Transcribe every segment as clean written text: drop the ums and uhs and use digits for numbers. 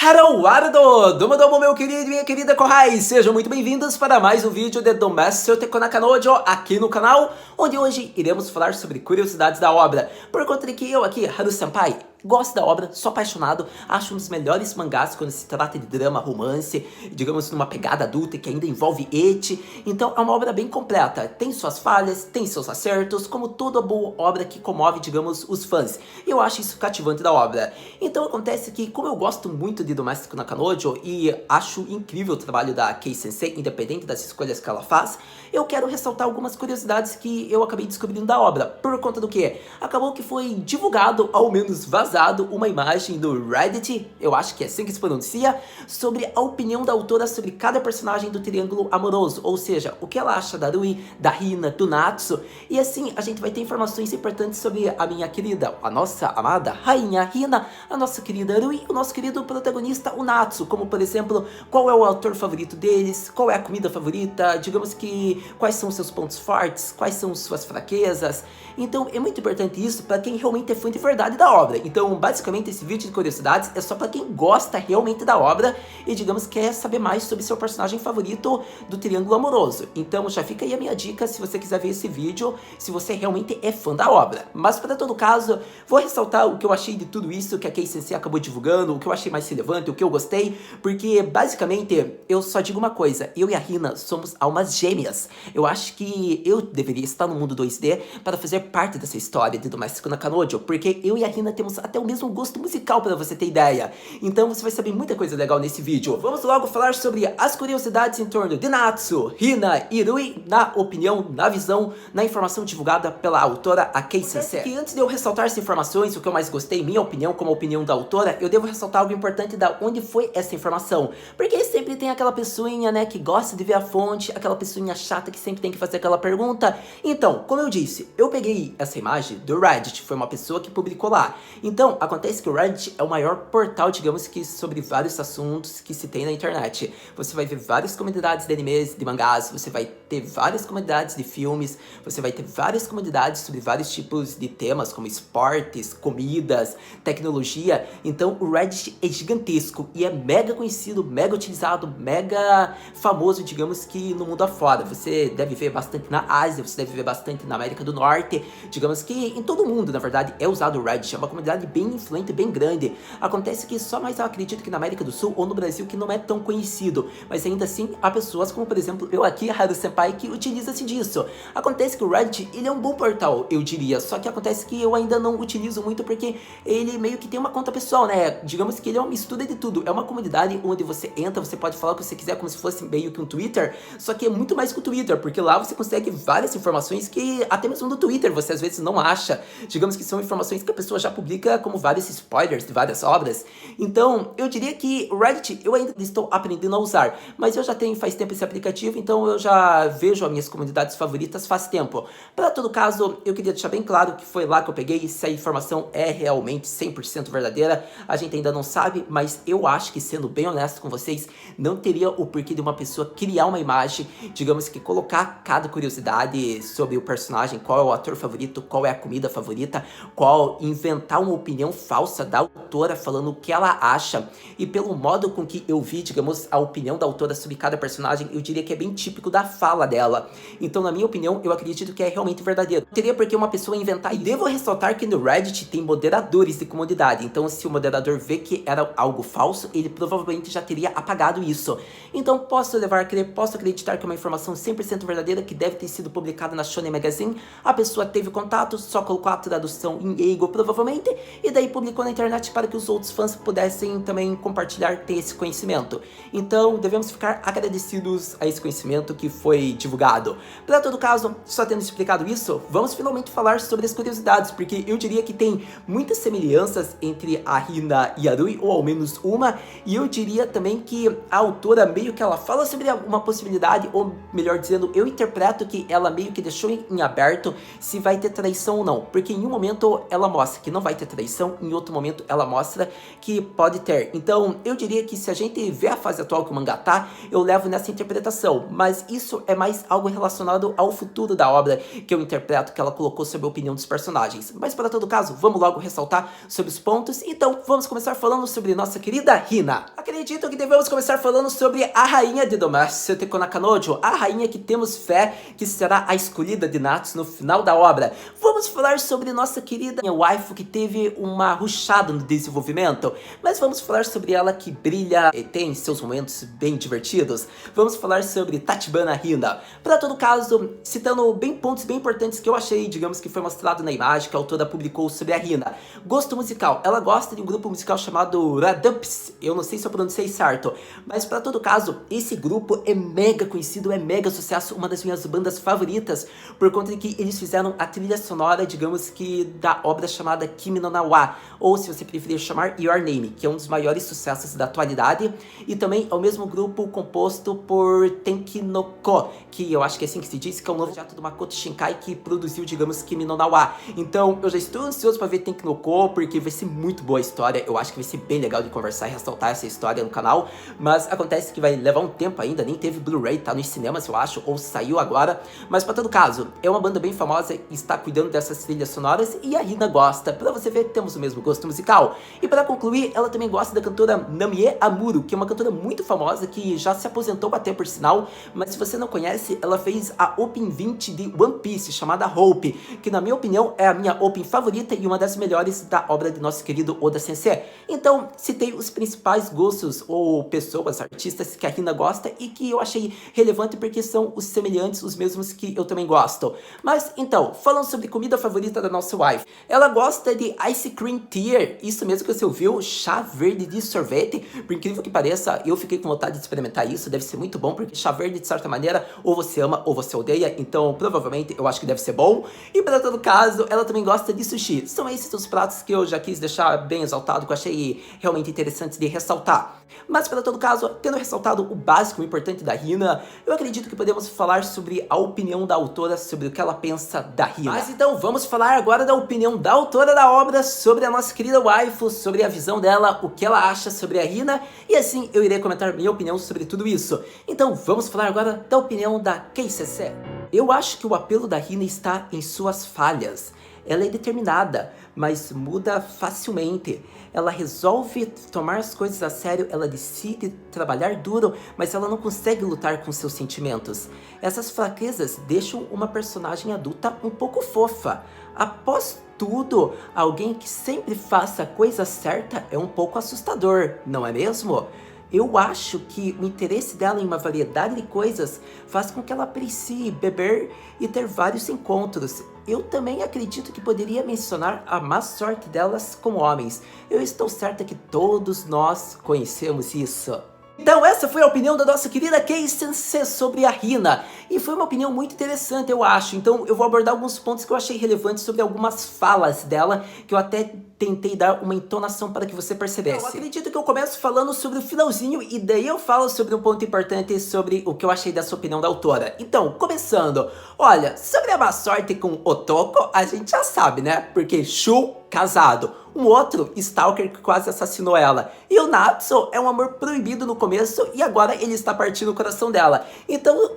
Harawado! Domo meu querido e minha querida Kohai! Sejam muito bem-vindos para mais um vídeo de Domestic Tekonakanojo aqui no canal, onde hoje iremos falar sobre curiosidades da obra. Por conta de que eu aqui, Haru-senpai, gosto da obra, sou apaixonado, acho um dos melhores mangás quando se trata de drama, romance, digamos numa pegada adulta que ainda envolve ecchi. Então é uma obra bem completa, tem suas falhas, tem seus acertos, como toda boa obra que comove, digamos, os fãs. E eu acho isso cativante da obra. Então acontece que, como eu gosto muito de Domestic Nakanojo e acho incrível o trabalho da Kei Sensei, independente das escolhas que ela faz, eu quero ressaltar algumas curiosidades que eu acabei descobrindo da obra. Por conta do que? Acabou que foi divulgado, ao menos vazado, uma imagem do Reddit, eu acho que é assim que se pronuncia, sobre a opinião da autora sobre cada personagem do triângulo amoroso, ou seja, o que ela acha da Rui, da Hina, do Natsu, e assim a gente vai ter informações importantes sobre a minha querida, a nossa amada rainha Hina, a nossa querida Rui e o nosso querido protagonista, o Natsu, como por exemplo, qual é o autor favorito deles, qual é a comida favorita, digamos que quais são os seus pontos fortes, quais são suas fraquezas. Então é muito importante isso para quem realmente é fã de verdade da obra. Então basicamente esse vídeo de curiosidades é só para quem gosta realmente da obra e digamos quer saber mais sobre seu personagem favorito do triângulo amoroso. Então já fica aí a minha dica se você quiser ver esse vídeo, se você realmente é fã da obra. Mas para todo caso, vou ressaltar o que eu achei de tudo isso que a Kei Sensei acabou divulgando, o que eu achei mais relevante, o que eu gostei, porque basicamente eu só digo uma coisa, eu e a Hina somos almas gêmeas. Eu acho que eu deveria estar no mundo 2D para fazer parte dessa história de Domestic Nakanojo, porque eu e a Hina temos até o mesmo gosto musical, para você ter ideia. Então você vai saber muita coisa legal nesse vídeo. Vamos logo falar sobre as curiosidades em torno de Natsu, Hina e Rui, na opinião, na visão, na informação divulgada pela autora a Kei Sensei. E antes de eu ressaltar essas informações, o que eu mais gostei, minha opinião como a opinião da autora, eu devo ressaltar algo importante da onde foi essa informação. Porque sempre tem aquela pessoinha, né, que gosta de ver a fonte, aquela pessoinha chata que sempre tem que fazer aquela pergunta. Então, como eu disse, eu peguei essa imagem do Reddit, foi uma pessoa que publicou lá. Então, acontece que o Reddit é o maior portal, digamos que, sobre vários assuntos que se tem na internet. Você vai ver várias comunidades de animes, de mangás, você vai ter várias comunidades de filmes, você vai ter várias comunidades sobre vários tipos de temas, como esportes, comidas, tecnologia. Então, o Reddit é gigantesco e é mega conhecido, mega utilizado, mega famoso, digamos que no mundo afora. Você deve ver bastante na Ásia, você deve ver bastante na América do Norte, digamos que em todo mundo, na verdade, é usado o Reddit, é uma comunidade bem influente, bem grande. Acontece que só mais eu acredito que na América do Sul ou no Brasil que não é tão conhecido, mas ainda assim há pessoas como, por exemplo, eu aqui, Haru-senpai, que utiliza-se disso. Acontece que o Reddit, ele é um bom portal, eu diria, só que acontece que eu ainda não utilizo muito porque ele meio que tem uma conta pessoal, né? Digamos que ele é uma mistura de tudo, é uma comunidade onde você entra, você pode falar o que você quiser como se fosse meio que um Twitter, só que é muito mais que o Twitter, porque lá você consegue várias informações que até mesmo no Twitter você às vezes não acha. Digamos que são informações que a pessoa já publica como vários spoilers de várias obras. Então, eu diria que o Reddit eu ainda estou aprendendo a usar, mas eu já tenho faz tempo esse aplicativo, então eu já vejo as minhas comunidades favoritas faz tempo. Para todo caso, eu queria deixar bem claro que foi lá que eu peguei, se a informação é realmente 100% verdadeira, a gente ainda não sabe, mas eu acho que, sendo bem honesto com vocês, não teria o porquê de uma pessoa criar uma imagem, digamos que colocar cada curiosidade sobre o personagem, qual é o ator favorito, qual é a comida favorita, qual inventar uma opinião falsa da autora falando o que ela acha. E pelo modo com que eu vi, digamos, a opinião da autora sobre cada personagem, eu diria que é bem típico da fala dela. Então, na minha opinião, eu acredito que é realmente verdadeiro. Não teria por que uma pessoa inventar. E devo ressaltar que no Reddit tem moderadores de comunidade, então se o moderador vê que era algo falso, ele provavelmente já teria apagado isso. Então posso levar a crer, posso acreditar que é uma informação 100% verdadeira que deve ter sido publicada na Shonen Magazine, a pessoa teve contato, só colocou a tradução em Eigo provavelmente, e daí publicou na internet para que os outros fãs pudessem também compartilhar, ter esse conhecimento. Então devemos ficar agradecidos a esse conhecimento que foi divulgado. Para todo caso, só tendo explicado isso, vamos finalmente falar sobre as curiosidades, porque eu diria que tem muitas semelhanças entre a Hina e a Rui, ou ao menos uma, e eu diria também que a autora meio que ela fala sobre uma possibilidade, ou melhor dizendo, eu interpreto que ela meio que deixou em aberto se vai ter traição ou não, porque em um momento ela mostra que não vai ter traição, em outro momento ela mostra que pode ter. Então eu diria que se a gente vê a fase atual que o mangá tá, eu levo nessa interpretação, mas isso é mais algo relacionado ao futuro da obra, que eu interpreto que ela colocou sobre a opinião dos personagens. Mas para todo caso, vamos logo ressaltar sobre os pontos, então vamos começar falando sobre nossa querida Hina. acredito que devemos começar falando sobre a rainha de Domestic Teco Nakanojo, a rainha que temos fé que será a escolhida de Natsu no final da obra. Vamos falar sobre nossa querida waifu que teve uma rushada no desenvolvimento, mas vamos falar sobre ela que brilha e tem seus momentos bem divertidos. Vamos falar sobre Tachibana Hina. Para todo caso, citando pontos bem importantes que eu achei, digamos que foi mostrado na imagem que a autora publicou sobre a Hina. Gosto musical, ela gosta de um grupo musical chamado Radumps, eu não sei se eu pronunciei certo, mas para todo caso, esse grupo é mega conhecido, é mega sucesso, uma das minhas bandas favoritas, por conta de que eles fizeram a trilha sonora, digamos que da obra chamada Kimi no Na wa, ou se você preferir chamar Your Name, que é um dos maiores sucessos da atualidade, e também é o mesmo grupo composto por Tenki no Ko, que eu acho que é assim que se diz, que é um novo projeto do Makoto Shinkai que produziu, digamos, Kimi no Na wa. Então eu já estou ansioso para ver Tenki no Ko, porque vai ser muito boa a história, eu acho que vai ser bem legal de conversar e ressaltar essa história no canal, mas acontece que vai levar um tempo ainda, nem teve Blu-ray, tá nos cinemas eu acho, ou saiu agora, mas para todo caso, é uma banda bem famosa e está cuidando dessas trilhas sonoras e a Hina gosta, pra você ver que temos o mesmo gosto musical. E para concluir, ela também gosta da cantora Namie Amuro, que é uma cantora muito famosa que já se aposentou até por sinal, mas se você não conhece, ela fez a Open 20 de One Piece, chamada Hope, que na minha opinião é a minha Open favorita e uma das melhores da obra de nosso querido Oda Sensei. Então, citei os principais gostos ou pessoas, artistas que a Hina gosta e que eu achei relevante porque são os semelhantes, os mesmos que eu também gosto. Mas então, falando sobre comida favorita da nossa wife, ela gosta de Ice Cream Tear, isso mesmo que você ouviu, chá verde de sorvete. Por incrível que pareça, eu fiquei com vontade de experimentar isso, deve ser muito bom, porque chá verde de certa maneira, ou você ama ou você odeia, então provavelmente eu acho que deve ser bom. E para todo caso, ela também gosta de sushi. São esses os pratos que eu já quis deixar bem exaltado, que eu achei realmente interessante de ressaltar. Mas para todo caso, tendo ressaltado o básico e importante da Hina, eu acredito que podemos falar sobre a opinião da autora sobre o que ela pensa da Hina. Mas então vamos falar agora da opinião da autora da obra sobre a nossa querida waifu, sobre a visão dela, o que ela acha sobre a Hina, e assim eu irei comentar minha opinião sobre tudo isso. Então vamos falar agora da opinião da KCC. Eu acho que o apelo da Hina está em suas falhas. Ela é determinada, mas muda facilmente. Ela resolve tomar as coisas a sério, ela decide trabalhar duro, mas ela não consegue lutar com seus sentimentos. Essas fraquezas deixam uma personagem adulta um pouco fofa. Após tudo, alguém que sempre faça a coisa certa é um pouco assustador, não é mesmo? Eu acho que o interesse dela em uma variedade de coisas faz com que ela aprecie beber e ter vários encontros. Eu também acredito que poderia mencionar a má sorte delas com homens. Eu estou certa que todos nós conhecemos isso. Então essa foi a opinião da nossa querida Kei-sensei sobre a Hina, e foi uma opinião muito interessante eu acho, então eu vou abordar alguns pontos que eu achei relevantes sobre algumas falas dela, que eu até tentei dar uma entonação para que você percebesse. Eu acredito que eu começo falando sobre o finalzinho e daí eu falo sobre um ponto importante sobre o que eu achei dessa opinião da autora. Então, começando, olha, sobre a má sorte com Otoko, a gente já sabe, né, porque Shu casado, um outro stalker que quase assassinou ela, e o Natsu é um amor proibido no começo e agora ele está partindo o coração dela. Então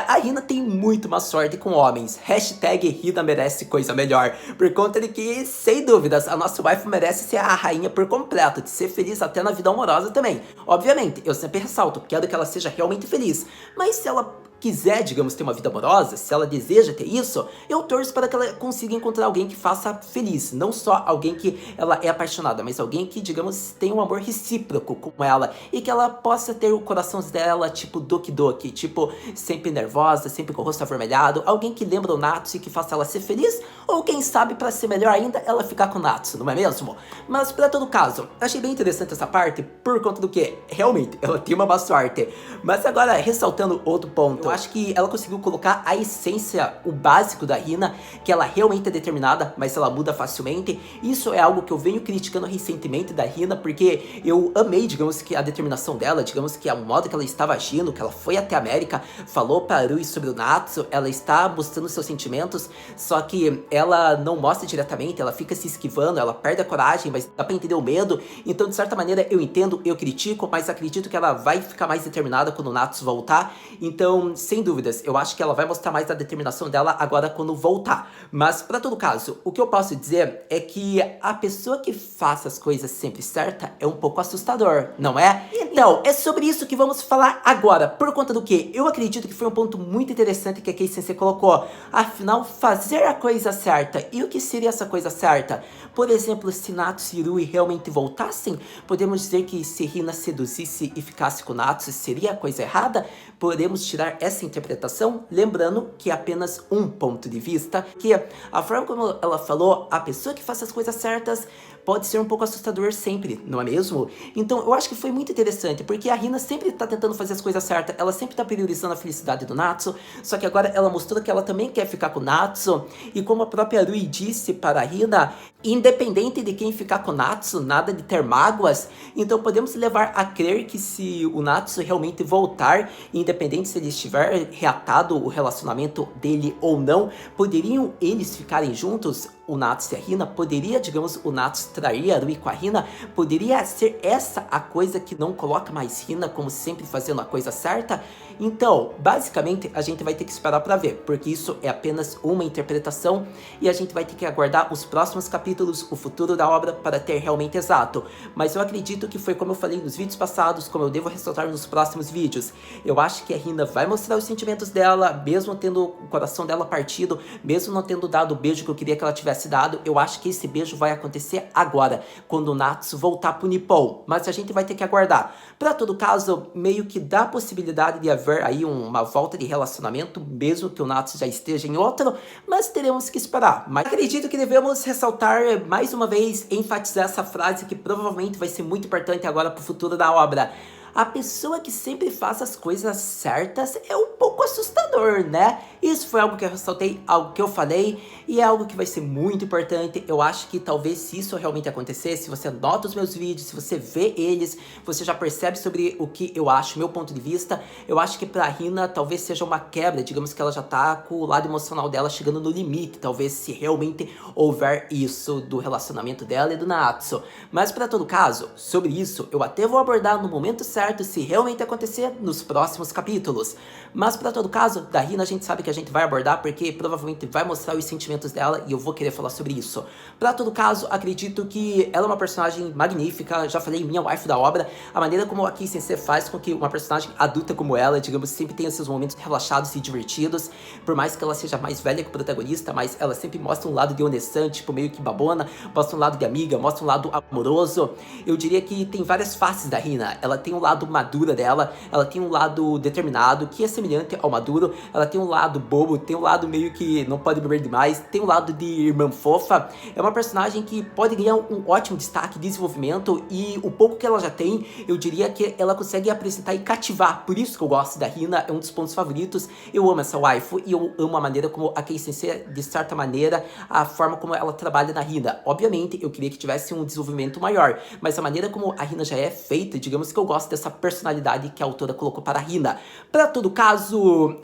a Hina tem muito má sorte com homens. Hashtag Hina merece coisa melhor, por conta de que, sem dúvidas, a nossa wife merece ser a rainha por completo, de ser feliz até na vida amorosa também. Obviamente, eu sempre ressalto, quero que ela seja realmente feliz, mas se ela quiser, digamos, ter uma vida amorosa, se ela deseja ter isso, eu torço para que ela consiga encontrar alguém que faça feliz, não só alguém que ela é apaixonada, mas alguém que, digamos, tenha um amor recíproco com ela, e que ela possa ter o coração dela, tipo Doki Doki, tipo, sempre nervosa, sempre com o rosto avermelhado, alguém que lembra o Natsu e que faça ela ser feliz, ou quem sabe, para ser melhor ainda, ela ficar com o Natsu, não é mesmo? Mas, para todo caso, achei bem interessante essa parte, por conta do que, realmente, ela tem uma má sorte. Mas agora, ressaltando outro ponto, eu acho que ela conseguiu colocar a essência, o básico da Hina, que ela realmente é determinada, mas ela muda facilmente. Isso é algo que eu venho criticando recentemente da Hina, porque eu amei, digamos, que a determinação dela, digamos que o modo que ela estava agindo, que ela foi até a América, falou para Rui sobre o Natsu, ela está mostrando seus sentimentos, só que ela não mostra diretamente, ela fica se esquivando, ela perde a coragem, mas dá pra entender o medo. Então, de certa maneira, eu entendo, eu critico, mas acredito que ela vai ficar mais determinada quando o Natsu voltar. Então, sem dúvidas, eu acho que ela vai mostrar mais a determinação dela agora quando voltar. Mas, pra todo caso, o que eu posso dizer é que a pessoa que faça as coisas sempre certa é um pouco assustador, não é? Então, é sobre isso que vamos falar agora. Por conta do que? Eu acredito que foi um ponto muito interessante que a Kei Sensei colocou. Afinal, fazer a coisa certa. E o que seria essa coisa certa? Por exemplo, se Natsu e Rui realmente voltassem, podemos dizer que se Hina seduzisse e ficasse com Natsu, seria a coisa errada? Podemos tirar essa interpretação, lembrando que é apenas um ponto de vista, que a forma como ela falou, a pessoa que faz as coisas certas pode ser um pouco assustador sempre, não é mesmo? Então eu acho que foi muito interessante, porque a Hina sempre tá tentando fazer as coisas certas, ela sempre tá priorizando a felicidade do Natsu, só que agora ela mostrou que ela também quer ficar com o Natsu, e como a própria Rui disse para a Hina, independente de quem ficar com o Natsu, nada de ter mágoas, então podemos levar a crer que se o Natsu realmente voltar, independente se ele estiver reatado o relacionamento dele ou não, poderiam eles ficarem juntos? O Natsu e a Hina, poderia, digamos, o Natsu trair a Rui com a Hina? Poderia ser essa a coisa que não coloca mais Hina como sempre fazendo a coisa certa? Então, basicamente, a gente vai ter que esperar pra ver, porque isso é apenas uma interpretação e a gente vai ter que aguardar os próximos capítulos, o futuro da obra, para ter realmente exato. Mas eu acredito que foi como eu falei nos vídeos passados, como eu devo ressaltar nos próximos vídeos. Eu acho que a Hina vai mostrar os sentimentos dela, mesmo tendo o coração dela partido, mesmo não tendo dado o beijo que eu queria que ela tivesse dado, eu acho que esse beijo vai acontecer agora, quando o Natsu voltar pro Nippon. Mas a gente vai ter que aguardar. Pra todo caso, meio que dá a possibilidade de haver aí uma volta de relacionamento, mesmo que o Natsu já esteja em outro, mas teremos que esperar. Mas acredito que devemos ressaltar mais uma vez, enfatizar essa frase que provavelmente vai ser muito importante agora pro futuro da obra. A pessoa que sempre faz as coisas certas é um pouco assustador, né? Isso foi algo que eu ressaltei, algo que eu falei, e é algo que vai ser muito importante. Eu acho que talvez se isso realmente acontecer, se você nota os meus vídeos, se você vê eles, você já percebe sobre o que eu acho, meu ponto de vista. Eu acho que pra Hina talvez seja uma quebra, digamos que ela já tá com o lado emocional dela chegando no limite, talvez se realmente houver isso do relacionamento dela e do Natsu. Mas pra todo caso, sobre isso, eu até vou abordar no momento certo, se realmente acontecer nos próximos capítulos. Mas pra todo caso, da Hina a gente sabe que a gente vai abordar porque provavelmente vai mostrar os sentimentos dela e eu vou querer falar sobre isso. Pra todo caso, acredito que ela é uma personagem magnífica, já falei, minha wife da obra, a maneira como a Kei Sensei faz com que uma personagem adulta como ela, digamos, sempre tenha seus momentos relaxados e divertidos, por mais que ela seja mais velha que o protagonista, mas ela sempre mostra um lado de Onesan, tipo, meio que babona, mostra um lado de amiga, mostra um lado amoroso. Eu diria que tem várias faces da Hina, ela tem um lado madura dela, ela tem um lado determinado, que é semelhante ao maduro, ela tem um lado bobo, tem um lado meio que não pode beber demais, tem um lado de irmã fofa, é uma personagem que pode ganhar um ótimo destaque, desenvolvimento, e o pouco que ela já tem, eu diria que ela consegue apresentar e cativar, por isso que eu gosto da Hina, é um dos pontos favoritos, eu amo essa waifu, e eu amo a maneira como a Kei Sensei, de certa maneira, a forma como ela trabalha na Hina. Obviamente, eu queria que tivesse um desenvolvimento maior, mas a maneira como a Hina já é feita, digamos que eu gosto dessa personalidade que a autora colocou para a Hina. Para todo caso,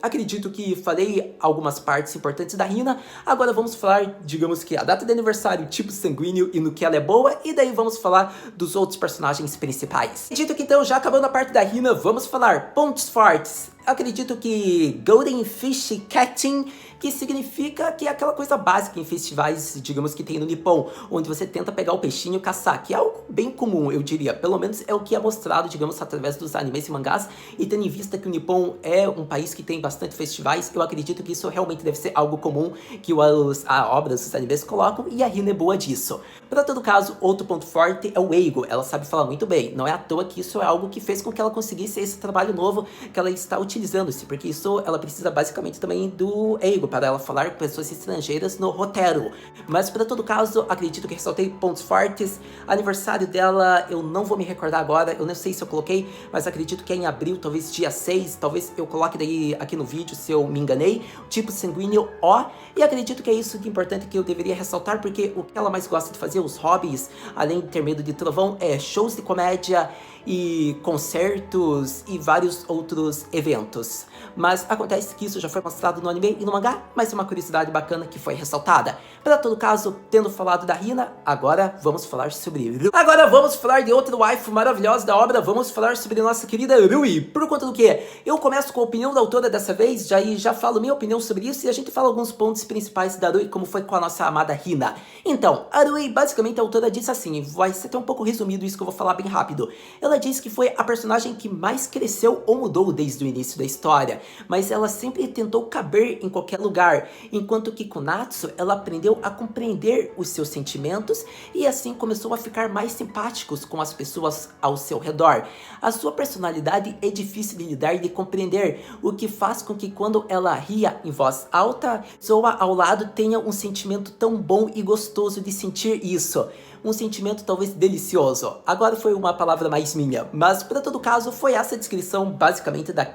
acredito que falei algumas partes importantes da Hina, agora vamos falar, digamos que a data de aniversário, tipo sanguíneo e no que ela é boa, e daí vamos falar dos outros personagens principais. Acredito que então, já acabando a parte da Hina, vamos falar pontos fortes. Acredito que Golden Fish Catching, que significa que é aquela coisa básica em festivais, digamos que tem no Nippon, onde você tenta pegar o peixinho e caçar, que é algo bem comum, eu diria, pelo menos é o que é mostrado, digamos, através dos animes e mangás, e tendo em vista que o Nippon é um país que tem bastante festivais, eu acredito que isso realmente deve ser algo comum, que as obras, os animes colocam, e a Hina é boa disso. Para todo caso, outro ponto forte é o Eigo, ela sabe falar muito bem, não é à toa que isso é algo que fez com que ela conseguisse esse trabalho novo que ela está utilizando-se, porque isso ela precisa basicamente também do Eigo, para ela falar com pessoas estrangeiras no roteiro. Mas para todo caso, acredito que ressaltei pontos fortes. Aniversário dela, eu não vou me recordar agora, eu não sei se eu coloquei, mas acredito que é em abril, talvez dia 6, talvez eu coloque daí aqui no vídeo se eu me enganei, tipo sanguíneo O, e acredito que é isso de importante que eu deveria ressaltar, porque o que ela mais gosta de fazer, os hobbies, além de ter medo de trovão, é shows de comédia e concertos e vários outros eventos. Mas acontece que isso já foi mostrado no anime e no mangá, mas é uma curiosidade bacana que foi ressaltada. Para todo caso, tendo falado da Hina, agora vamos falar sobre Rui. Agora vamos falar de outra waifu maravilhosa da obra, vamos falar sobre nossa querida Rui. Por conta do que? Eu começo com a opinião da autora dessa vez, já falo minha opinião sobre isso e a gente fala alguns pontos principais da Rui, como foi com a nossa amada Hina. Então, a Rui, basicamente a autora disse assim, vai ser até um pouco resumido isso que eu vou falar bem rápido. Ela disse que foi a personagem que mais cresceu ou mudou desde o início da história, mas ela sempre tentou caber em qualquer lugar, enquanto que com Natsu ela aprendeu a compreender os seus sentimentos e assim começou a ficar mais simpáticos com as pessoas ao seu redor. A sua personalidade é difícil de lidar e de compreender, o que faz com que quando ela ria em voz alta, a pessoa ao lado tenha um sentimento tão bom e gostoso de sentir isso. Um sentimento talvez delicioso. Agora foi uma palavra mais minha, mas para todo caso foi essa descrição basicamente da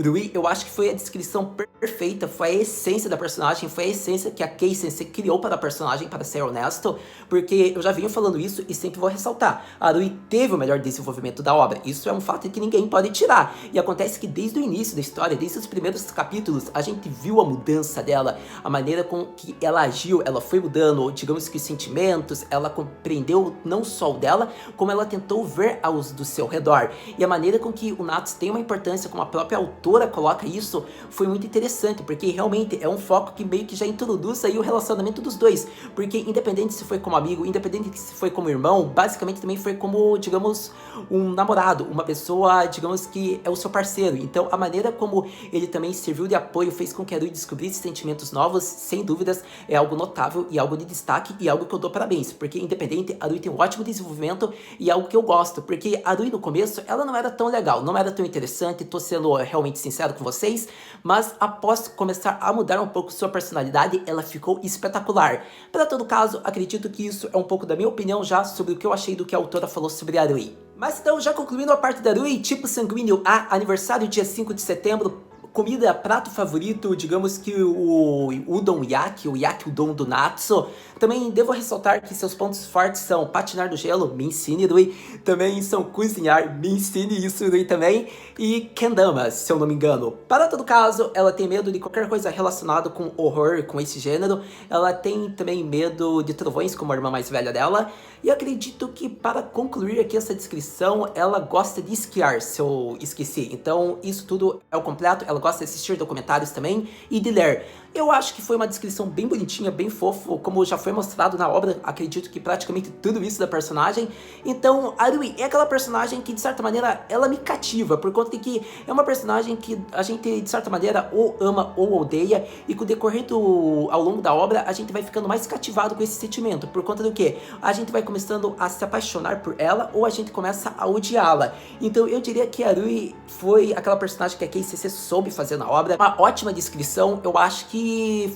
Rui. Eu acho que foi a descrição perfeita, foi a essência da personagem, foi a essência que a Kei Sensei criou para a personagem, para ser honesto, porque eu já venho falando isso e sempre vou ressaltar, a Rui teve o melhor desenvolvimento da obra, isso é um fato que ninguém pode tirar, e acontece que desde o início da história, desde os primeiros capítulos, a gente viu a mudança dela, a maneira com que ela agiu, ela foi mudando, digamos que os sentimentos, ela compreendeu não só o dela, como ela tentou ver aos do seu redor, e a maneira com que o Natsu tem uma importância, como a própria autora coloca isso, foi muito interessante, porque realmente é um foco que meio que já introduz aí o relacionamento dos dois, porque independente se foi como amigo, independente se foi como irmão, basicamente também foi como, digamos, um namorado, uma pessoa, digamos que é o seu parceiro, então a maneira como ele também serviu de apoio, fez com que a Rui descobrisse sentimentos novos, sem dúvidas, é algo notável e algo de destaque e algo que eu dou parabéns, porque independente, a Rui tem um ótimo desenvolvimento e é algo que eu gosto, porque a Rui no começo, ela não era tão legal, não era tão interessante, tô sendo realmente sincero com vocês, mas após começar a mudar um pouco sua personalidade, ela ficou espetacular. Para todo caso, acredito que isso é um pouco da minha opinião já sobre o que eu achei do que a autora falou sobre a Rui. Mas então, já concluindo a parte da Rui, tipo sanguíneo A, aniversário dia 5 de setembro, comida, prato favorito, digamos que o udon yaki, o yaki udon do Natsu. Também devo ressaltar que seus pontos fortes são patinar no gelo, me ensine, Rui. Também são cozinhar, me ensine isso, Rui, também. E kendama, se eu não me engano. Para todo caso, ela tem medo de qualquer coisa relacionada com horror, com esse gênero. Ela tem também medo de trovões, como a irmã mais velha dela. E acredito que para concluir aqui essa descrição, ela gosta de esquiar, se eu esqueci. Então isso tudo é o completo, ela gosta de assistir documentários também e de ler. Eu acho que foi uma descrição bem bonitinha, bem fofo, como já foi mostrado na obra, acredito que praticamente tudo isso da personagem. Então, a Rui é aquela personagem que, de certa maneira, ela me cativa, por conta de que é uma personagem que a gente, de certa maneira, ou ama ou odeia, e com o decorrer ao longo da obra, a gente vai ficando mais cativado com esse sentimento, por conta do que? A gente vai começando a se apaixonar por ela, ou a gente começa a odiá-la. Então, eu diria que a Rui foi aquela personagem que a Kei Sensei soube fazer na obra, uma ótima descrição, eu acho que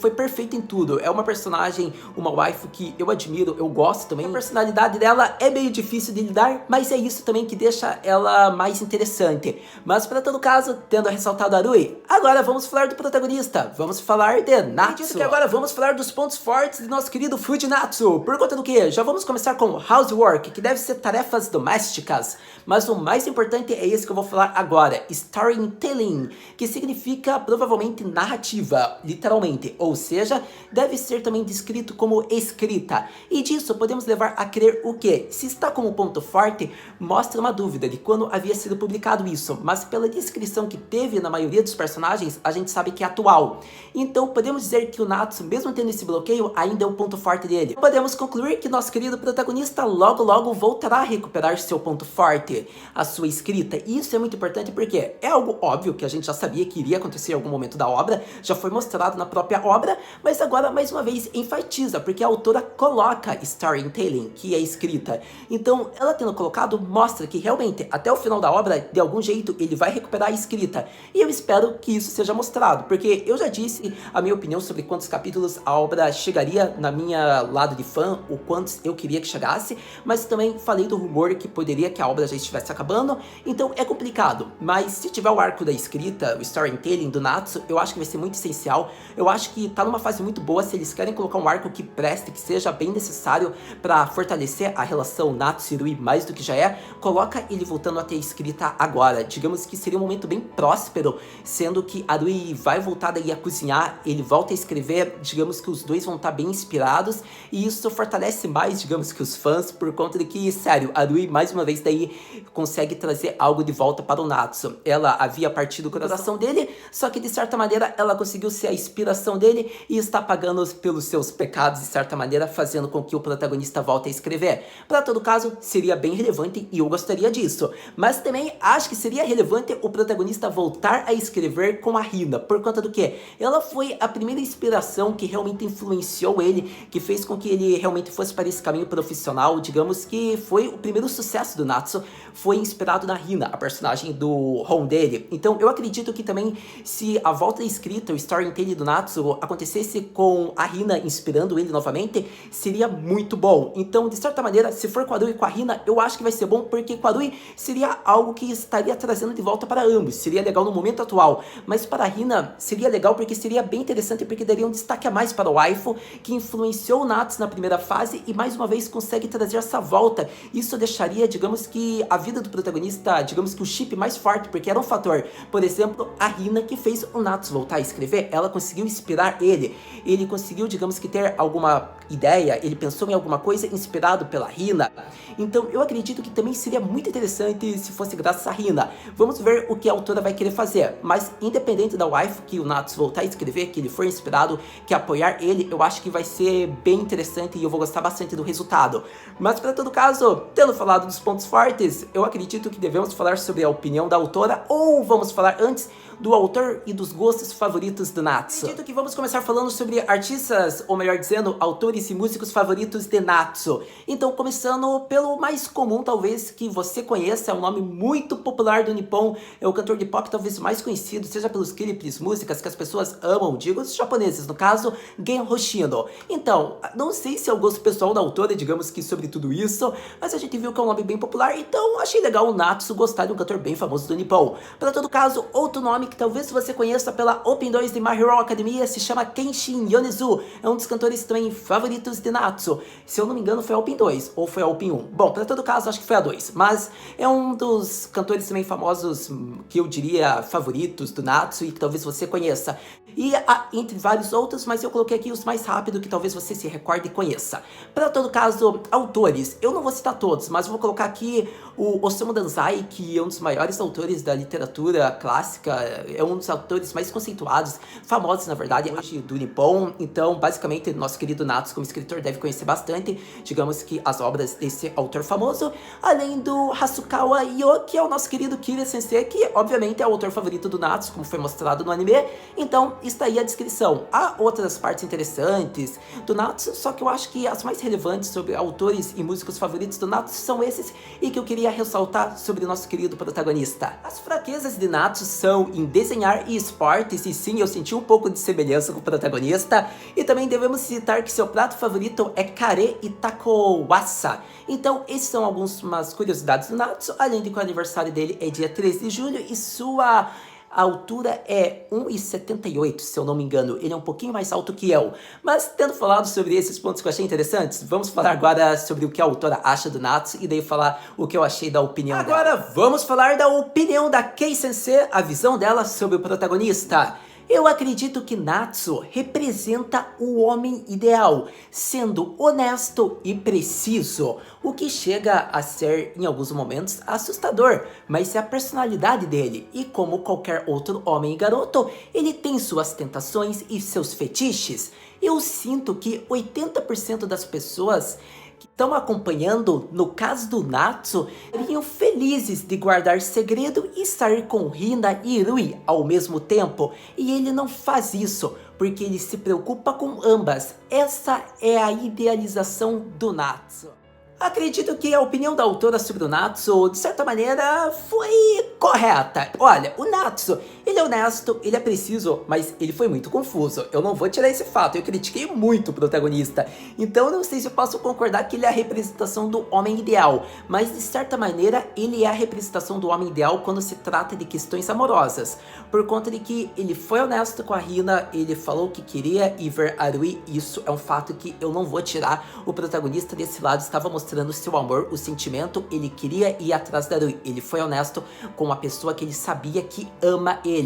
foi perfeita em tudo. É uma personagem, uma waifu que eu admiro, eu gosto também. A personalidade dela é meio difícil de lidar, mas é isso também que deixa ela mais interessante. Mas para todo caso, tendo ressaltado a Rui, agora vamos falar do protagonista. Vamos falar de Natsu. Que agora vamos falar dos pontos fortes de nosso querido Fujinatsu. Por conta do que? Já vamos começar com housework, que deve ser tarefas domésticas. Mas o mais importante é esse que eu vou falar agora, storytelling, que significa provavelmente narrativa, literalmente. Ou seja, deve ser também descrito como escrita. E disso podemos levar a crer o que? Se está como ponto forte, mostra uma dúvida de quando havia sido publicado isso, mas pela descrição que teve na maioria dos personagens, a gente sabe que é atual. Então podemos dizer que o Natsu, mesmo tendo esse bloqueio, ainda é o ponto forte dele. Podemos concluir que nosso querido protagonista logo logo voltará a recuperar seu ponto forte, a sua escrita. E isso é muito importante porque é algo óbvio que a gente já sabia que iria acontecer em algum momento da obra, já foi mostrado na própria obra, mas agora mais uma vez enfatiza, porque a autora coloca storytelling, que é escrita. Então ela tendo colocado, mostra que realmente até o final da obra, de algum jeito, ele vai recuperar a escrita. E eu espero que isso seja mostrado, porque eu já disse a minha opinião sobre quantos capítulos a obra chegaria na minha lado de fã, ou quantos eu queria que chegasse, mas também falei do rumor que poderia que a obra já estivesse acabando, então é complicado. Mas se tiver o arco da escrita, o storytelling do Natsu, eu acho que vai ser muito essencial. Eu acho que tá numa fase muito boa. Se eles querem colocar um arco que preste, que seja bem necessário pra fortalecer a relação Natsu e Rui mais do que já é, coloca ele voltando a ter escrita agora. Digamos que seria um momento bem próspero, sendo que a Rui vai voltar daí a cozinhar, ele volta a escrever, digamos que os dois vão estar bem inspirados, e isso fortalece mais, digamos que os fãs, por conta de que, sério, a Rui mais uma vez daí consegue trazer algo de volta para o Natsu. Ela havia partido do coração dele, só que de certa maneira ela conseguiu ser a inspiração dele e está pagando pelos seus pecados de certa maneira, fazendo com que o protagonista volte a escrever. Para todo caso, seria bem relevante e eu gostaria disso. Mas também acho que seria relevante o protagonista voltar a escrever com a Hina, por conta do que? Ela foi a primeira inspiração que realmente influenciou ele, que fez com que ele realmente fosse para esse caminho profissional. Digamos que foi o primeiro sucesso do Natsu, foi inspirado na Hina, a personagem do Hon dele. Então eu acredito que também, se a volta da escrita, o storytelling do Natsu acontecesse com a Hina inspirando ele novamente, seria muito bom. Então, de certa maneira, se for com a Rui e com a Hina, eu acho que vai ser bom, porque com a Rui seria algo que estaria trazendo de volta para ambos, seria legal no momento atual. Mas para a Hina seria legal porque seria bem interessante, porque daria um destaque a mais para o waifu, que influenciou o Natsu na primeira fase e mais uma vez consegue trazer essa volta. Isso deixaria, digamos que, a vida do protagonista, digamos que o chip mais forte, porque era um fator. Por exemplo, a Hina que fez o Natsu voltar a escrever, ela conseguiu inspirar ele. Ele conseguiu, digamos que, ter alguma ideia, ele pensou em alguma coisa inspirado pela Hina. Então eu acredito que também seria muito interessante se fosse graças à Hina. Vamos ver o que a autora vai querer fazer, mas independente da waifu que o Natsu voltar a escrever, que ele for inspirado, que apoiar ele, eu acho que vai ser bem interessante e eu vou gostar bastante do resultado. Mas para todo caso, tendo falado dos pontos fortes, eu acredito que devemos falar sobre a opinião da autora, ou vamos falar antes do autor e dos gostos favoritos do Natsu. Acredito que vamos começar falando sobre artistas, ou melhor dizendo, autores e músicos favoritos de Natsu. Então, começando pelo mais comum, talvez, que você conheça, é um nome muito popular do Nippon, é o cantor de pop talvez mais conhecido, seja pelos clipes, músicas que as pessoas amam, digo os japoneses, no caso, Gen Hoshino. Então, não sei se é o gosto pessoal da autora, digamos que sobre tudo isso, mas a gente viu que é um nome bem popular, então achei legal o Natsu gostar de um cantor bem famoso do Nippon. Para todo caso, outro nome que talvez você conheça pela Open 2 de My Hero Academia se chama Kenshin Yonezu, é um dos cantores também favoritos de Natsu. Se eu não me engano foi a Open 2 ou foi a Open 1. Bom, para todo caso acho que foi a 2, mas é um dos cantores também famosos que eu diria favoritos do Natsu e que talvez você conheça. E entre vários outros, mas eu coloquei aqui os mais rápidos que talvez você se recorde e conheça. Para todo caso, autores, eu não vou citar todos, mas vou colocar aqui o Osamu Dazai, que é um dos maiores autores da literatura clássica, é um dos autores mais conceituados, famosos na verdade, hoje do Nippon. Então, basicamente, nosso querido Natsu como escritor deve conhecer bastante, digamos que as obras desse autor famoso, além do Hasukawa Io, que é o nosso querido Kira Sensei, que obviamente é o autor favorito do Natsu, como foi mostrado no anime. Então, está aí a descrição. Há outras partes interessantes do Natsu, só que eu acho que as mais relevantes sobre autores e músicos favoritos do Natsu são esses, e que eu queria ressaltar sobre o nosso querido protagonista. As fraquezas de Natsu são em desenhar e esportes, e sim, eu senti um pouco de semelhança com o protagonista, e também devemos citar que seu prato favorito é kare e takowasa. Então, esses são algumas curiosidades do Natsu, além de que o aniversário dele é dia 13 de julho, e sua altura é 1,78, se eu não me engano. Ele é um pouquinho mais alto que eu. Mas, tendo falado sobre esses pontos que eu achei interessantes, vamos falar agora sobre o que a autora acha do Natsu e daí falar o que eu achei da opinião dela. Agora, vamos falar da opinião da Kei Sensei, a visão dela sobre o protagonista. Eu acredito que Natsu representa o homem ideal, sendo honesto e preciso, o que chega a ser, em alguns momentos, assustador, mas é a personalidade dele, e como qualquer outro homem e garoto, ele tem suas tentações e seus fetiches. Eu sinto que 80% das pessoas que estão acompanhando, no caso do Natsu, seriam felizes de guardar segredo e sair com Hina e Rui ao mesmo tempo, e ele não faz isso, porque ele se preocupa com ambas. Essa é a idealização do Natsu. Acredito que a opinião da autora sobre o Natsu, de certa maneira, foi correta. Olha, o Natsu, ele Ele é honesto, ele é preciso, mas ele foi muito confuso. Eu não vou tirar esse fato, eu critiquei muito o protagonista. Então eu não sei se eu posso concordar que ele é a representação do homem ideal, mas de certa maneira ele é a representação do homem ideal quando se trata de questões amorosas. Por conta de que ele foi honesto com a Hina, ele falou que queria ir ver a Rui, isso é um fato que eu não vou tirar. O protagonista desse lado estava mostrando seu amor, o sentimento, ele queria ir atrás da Rui. Ele foi honesto com uma pessoa que ele sabia que ama ele.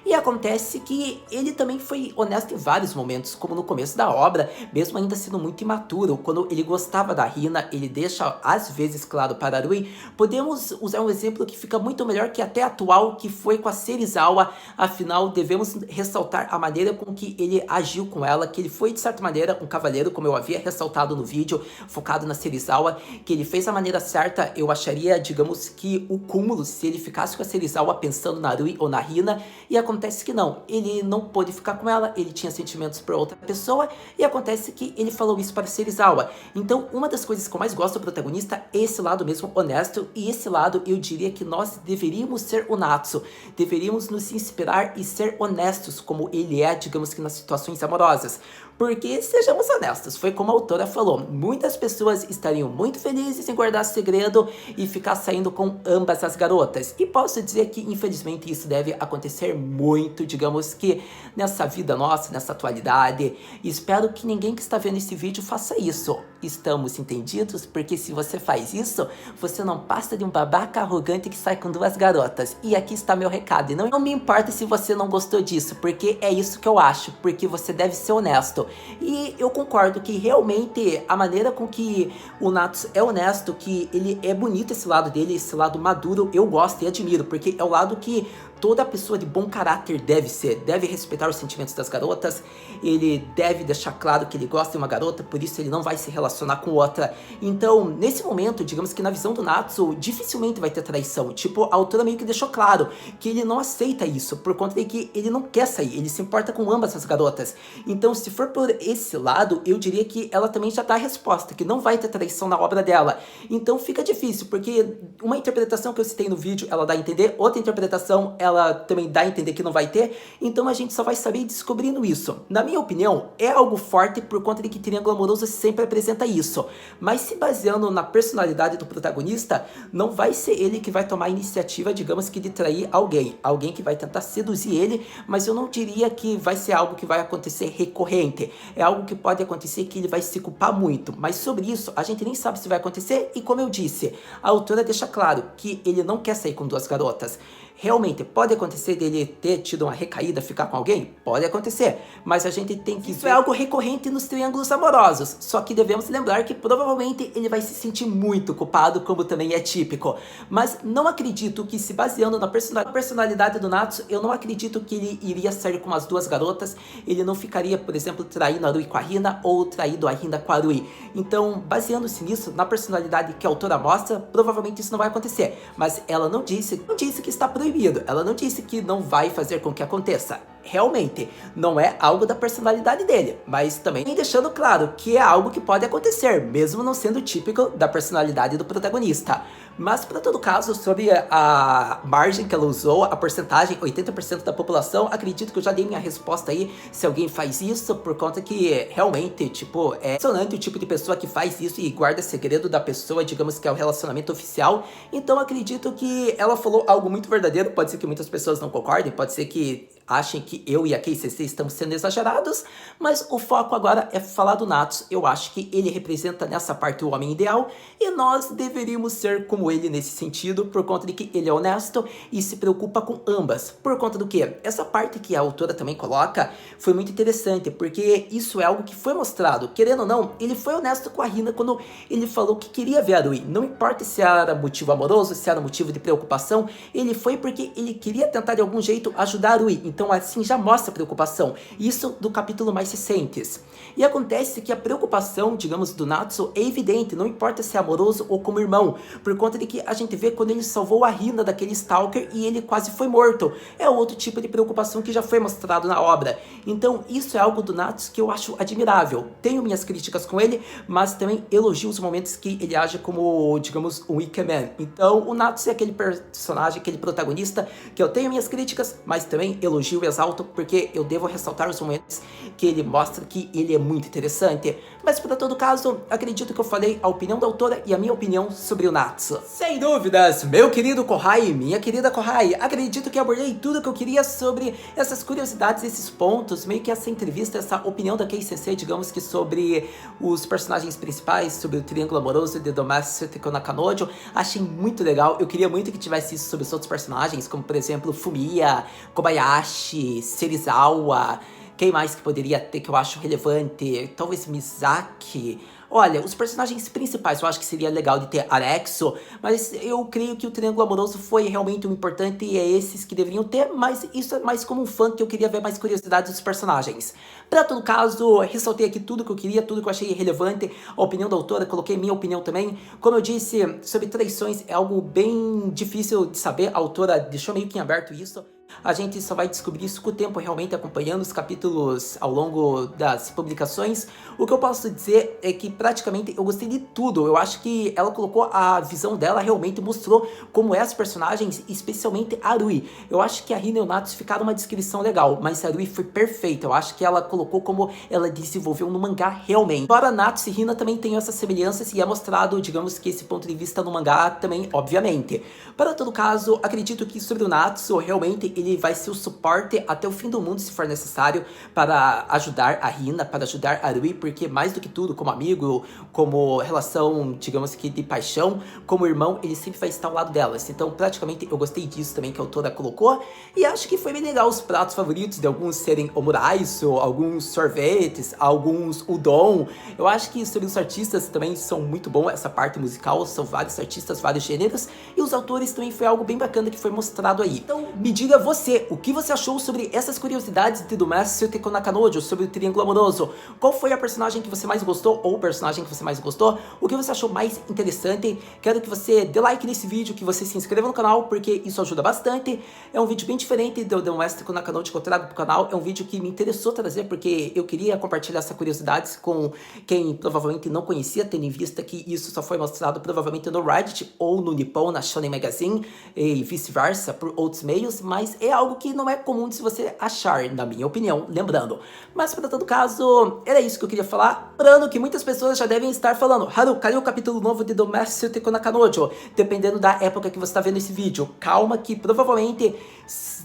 E acontece que ele também foi honesto em vários momentos, como no começo da obra, mesmo ainda sendo muito imaturo, quando ele gostava da Hina, ele deixa às vezes claro para a Rui. Podemos usar um exemplo que fica muito melhor que até atual, que foi com a Serizawa. Afinal, devemos ressaltar a maneira com que ele agiu com ela, que ele foi de certa maneira um cavaleiro, como eu havia ressaltado no vídeo, focado na Serizawa, que ele fez a maneira certa. Eu acharia, digamos que o cúmulo se ele ficasse com a Serizawa pensando na Rui ou na Hina, e acontece que não, ele não pôde ficar com ela, ele tinha sentimentos por outra pessoa, e acontece que ele falou isso para Serizawa. Então, uma das coisas que eu mais gosto do protagonista é esse lado mesmo honesto, e esse lado eu diria que nós deveríamos ser o Natsu, deveríamos nos inspirar e ser honestos como ele é, digamos que nas situações amorosas. Porque, sejamos honestos, foi como a autora falou, muitas pessoas estariam muito felizes em guardar segredo e ficar saindo com ambas as garotas. E posso dizer que, infelizmente, isso deve acontecer muito, digamos que nessa vida nossa, nessa atualidade. E espero que ninguém que está vendo esse vídeo faça isso. Estamos entendidos? Porque se você faz isso, você não passa de um babaca arrogante que sai com duas garotas. E aqui está meu recado. E não me importa se você não gostou disso, porque é isso que eu acho, porque você deve ser honesto. E eu concordo que realmente a maneira com que o Natsu é honesto, que ele é bonito esse lado dele, esse lado maduro, eu gosto e admiro, porque é o lado que toda pessoa de bom caráter deve ser, deve respeitar os sentimentos das garotas, ele deve deixar claro que ele gosta de uma garota, por isso ele não vai se relacionar com outra. Então, nesse momento, digamos que na visão do Natsu, dificilmente vai ter traição. Tipo, a autora meio que deixou claro que ele não aceita isso, por conta de que ele não quer sair, ele se importa com ambas as garotas. Então, se for por esse lado, eu diria que ela também já dá a resposta, que não vai ter traição na obra dela. Então fica difícil, porque uma interpretação que eu citei no vídeo, ela dá a entender, outra interpretação, ela também dá a entender que não vai ter, então a gente só vai saber descobrindo isso. Na minha opinião, é algo forte por conta de que Triângulo Amoroso sempre apresenta isso, mas se baseando na personalidade do protagonista, não vai ser ele que vai tomar a iniciativa, digamos que de trair alguém que vai tentar seduzir ele, mas eu não diria que vai ser algo que vai acontecer recorrente, é algo que pode acontecer que ele vai se culpar muito, mas sobre isso a gente nem sabe se vai acontecer, e como eu disse, a autora deixa claro que ele não quer sair com duas garotas. Realmente, pode acontecer dele ter tido uma recaída, ficar com alguém? Pode acontecer, mas a gente tem que ver. Isso é algo recorrente nos triângulos amorosos, só que devemos lembrar que provavelmente ele vai se sentir muito culpado, como também é típico. Mas não acredito que, se baseando na personalidade do Natsu, eu não acredito que ele iria sair com as duas garotas, ele não ficaria, por exemplo, traindo a Rui com a Hina, ou traindo a Hina com a Rui. Então, baseando-se nisso, na personalidade que a autora mostra, provavelmente isso não vai acontecer. Mas ela não disse que está proibido, ela não disse que não vai fazer com que aconteça. Realmente, não é algo da personalidade dele, mas também deixando claro que é algo que pode acontecer, mesmo não sendo típico da personalidade do protagonista. Mas, para todo caso, sobre a margem que ela usou, a porcentagem, 80% da população, acredito que eu já dei minha resposta aí, se alguém faz isso, por conta que realmente, tipo, é impressionante o tipo de pessoa que faz isso e guarda segredo da pessoa, digamos que é o relacionamento oficial. Então, acredito que ela falou algo muito verdadeiro, pode ser que muitas pessoas não concordem, pode ser que achem que eu e a KCC estamos sendo exagerados, mas o foco agora é falar do Natsu. Eu acho que ele representa nessa parte o homem ideal, e nós deveríamos ser como ele nesse sentido, por conta de que ele é honesto e se preocupa com ambas. Por conta do que? Essa parte que a autora também coloca foi muito interessante, porque isso é algo que foi mostrado. Querendo ou não, ele foi honesto com a Hina quando ele falou que queria ver a Rui. Não importa se era motivo amoroso, se era motivo de preocupação, ele foi porque ele queria tentar de algum jeito ajudar a Rui. Então assim já mostra preocupação, isso do capítulo mais recentes. E acontece que a preocupação, digamos, do Natsu é evidente, não importa se é amoroso ou como irmão, por conta conta de que a gente vê quando ele salvou a Hina daquele Stalker e ele quase foi morto. É outro tipo de preocupação que já foi mostrado na obra. Então isso é algo do Natsu que eu acho admirável. Tenho minhas críticas com ele, mas também elogio os momentos que ele age como, digamos, um Ikemen. Então o Natsu é aquele personagem, aquele protagonista que eu tenho minhas críticas, mas também elogio e exalto, porque eu devo ressaltar os momentos que ele mostra que ele é muito interessante. Mas para todo caso, acredito que eu falei a opinião da autora e a minha opinião sobre o Natsu. Sem dúvidas, meu querido Kohai, minha querida Kohai, acredito que abordei tudo que eu queria sobre essas curiosidades, esses pontos, meio que essa entrevista, essa opinião da Kei Sensei, digamos que sobre os personagens principais, sobre o triângulo amoroso de Domestic Nakanojo. Achei muito legal, eu queria muito que tivesse isso sobre os outros personagens, como por exemplo Fumiya, Kobayashi, Serizawa. Quem mais que poderia ter que eu acho relevante? Talvez Misaki. Olha, os personagens principais eu acho que seria legal de ter Arexo, mas eu creio que o Triângulo Amoroso foi realmente um importante e é esses que deveriam ter, mas isso é mais como um fã que eu queria ver mais curiosidades dos personagens. Para todo caso, ressaltei aqui tudo que eu queria, tudo que eu achei relevante, a opinião da autora, coloquei minha opinião também. Como eu disse, sobre traições é algo bem difícil de saber, a autora deixou meio que em aberto isso. A gente só vai descobrir isso com o tempo, realmente acompanhando os capítulos ao longo das publicações. O que eu posso dizer é que praticamente eu gostei de tudo. Eu acho que ela colocou a visão dela, realmente mostrou como é as personagens, especialmente a Arui. Eu acho que a Hina e o Natsu ficaram uma descrição legal, mas a Arui foi perfeita. Eu acho que ela colocou como ela desenvolveu no mangá realmente. Embora Natsu e Hina também tenham essas semelhanças e é mostrado, digamos que esse ponto de vista no mangá também, obviamente. Para todo caso, acredito que sobre o Natsu, realmente ele vai ser o suporte até o fim do mundo se for necessário para ajudar a Hina, para ajudar a Arui, porque mais do que tudo, como amigo, como relação, digamos que de paixão, como irmão, ele sempre vai estar ao lado delas. Então praticamente eu gostei disso também que a autora colocou e acho que foi bem legal os pratos favoritos de alguns serem omuraisu, alguns sorvetes, alguns udon. Eu acho que sobre os artistas também são muito bom essa parte musical, são vários artistas, vários gêneros e os autores também foi algo bem bacana que foi mostrado aí. Então me diga você, o que você achou sobre essas curiosidades de Domestic Nakanojo, sobre o Triângulo Amoroso? Qual foi a personagem que você mais gostou ou o personagem que você mais gostou? O que você achou mais interessante? Quero que você dê like nesse vídeo, que você se inscreva no canal, porque isso ajuda bastante. É um vídeo bem diferente do Domestic Nakanojo que eu trago pro canal. É um vídeo que me interessou trazer, porque eu queria compartilhar essas curiosidades com quem provavelmente não conhecia, tendo em vista que isso só foi mostrado provavelmente no Reddit ou no Nippon, na Shonen Magazine, e vice-versa, por outros meios, mas é algo que não é comum de você achar, na minha opinião, lembrando. Mas para todo caso, era isso que eu queria falar. Lembrando que muitas pessoas já devem estar falando: Haru, cadê o capítulo novo de Domestic Nakanojo? Dependendo da época que você está vendo esse vídeo. Calma que provavelmente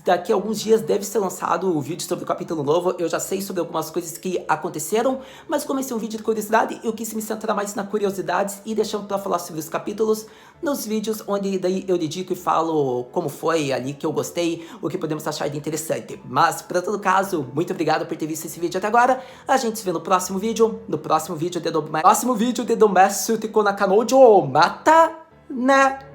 daqui a alguns dias deve ser lançado o vídeo sobre o capítulo novo. Eu já sei sobre algumas coisas que aconteceram, mas como esse é um vídeo de curiosidade, eu quis me centrar mais na curiosidades e deixando para falar sobre os capítulos nos vídeos onde daí eu dedico e falo como foi ali que eu gostei, o que podemos achar de interessante. Mas, para todo caso, muito obrigado por ter visto esse vídeo até agora. A gente se vê no próximo vídeo de Domestic Nakanojo. Mata, né?